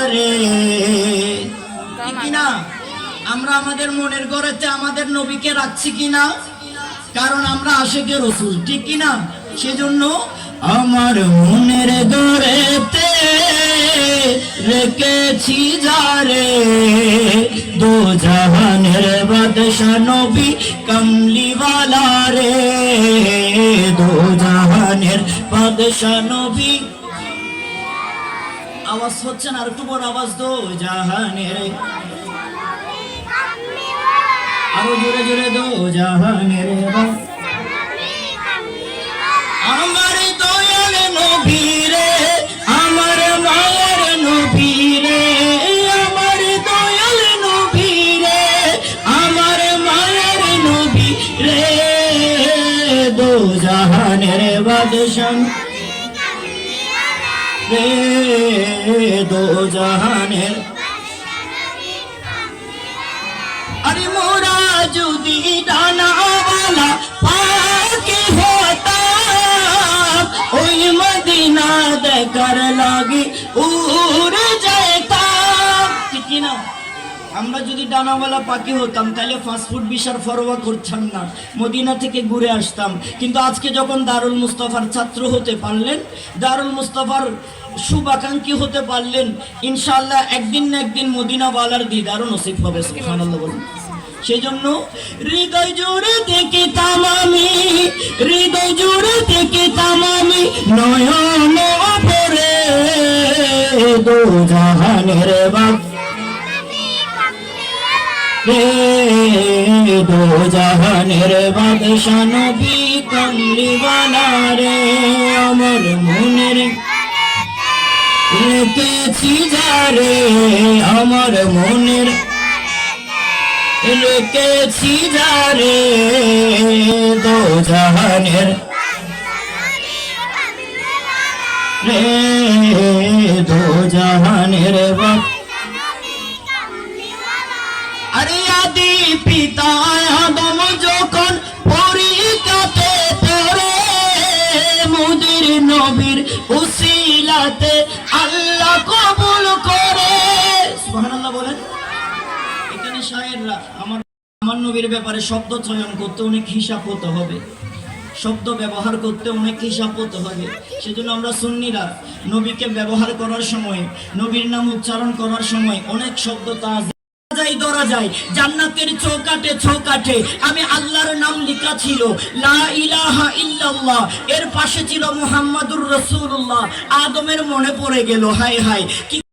যারে কিনা আমরা আমাদের মনের ঘরেতে আমাদের নবীকে রাখছি কিনা, কারণ আমরা আশিকে রাসূল, ঠিক কিনা? সেজন্য আমার মনের ঘরেতে রেখেছি যারে দো জাহানের বাদশা নবী কমলিওয়ালা রে, দো জাহানের বাদশা নবী। আওয়াজ হচ্ছে না, আর একটু বড় আওয়াজ, দো জাহানের, আরো জোরে জোরে, দো জাহানের আমার দয়াল নবী রে, আমার মায়ের নবী রে, আমার দয়াল নবী রে, আমার মায়ের নবী রে, দো জাহানের বাদশা রে, দো জাহানের। আরে মোরা যদি ডানাওয়ালা পাখি হতাম, ওই মদিনা দেখার লাগি উড়ে যেতাম, ঠিক কিনা? আমরা যদি ডানাওয়ালা পাখি হতাম তাহলে ফাস্টফুড ভিসার পরোয়া করতাম না, মদিনা থেকে ঘুরে আসতাম। কিন্তু আজকে যখন দারুল মুস্তাফার ছাত্র হতে পারলেন, দারুল মুস্তাফার শুভাকাঙ্ক্ষী হতে পারলেন, ইনশাআল্লাহ একদিন না একদিন মদিনাওয়ালার দিদারও নসিব হবে, সুবহানাল্লাহ বলুন। সেজন্য হৃদয় জুড়ে দেখিতাম আমি, হৃদয় জুড়ে দেখিতাম আমি নয়ন ভরে দো জাহানের বাপ রে, দো জাহানের বাদশা নবী কমলিওয়ালা রে, আমার মনের রেখেছি যারে, আমার মনের রেখেছি যারে দো জাহানের রে, দো জাহানের বাপ। আরে আদি পিতা আদম যখন পরীক্ষাতে পড়ে, মুদির নবীর উসিলাতে আল্লাহ কবুল করে, সুবহানাল্লাহ বলেন। এখানে শায়েররা আমার নবীর ব্যাপারে শব্দ চয়ন করতে অনেক হিসাব হতে হবে, শব্দ ব্যবহার করতে অনেক হিসাব হতে হবে। সেজন্য আমরা সুন্নিরা নবীকে ব্যবহার করার সময়, নবীর নাম উচ্চারণ করার সময় অনেক শব্দ ধরা যায়। জান্নাতের চৌকাঠে চৌকাঠে আমি আল্লাহর নাম লেখা ছিল, লা ইলাহা ইল্লাল্লাহ, এর পাশে ছিল মুহাম্মাদুর রাসূলুল্লাহ। আদমের মনে পড়ে গেল, হায় হায় কি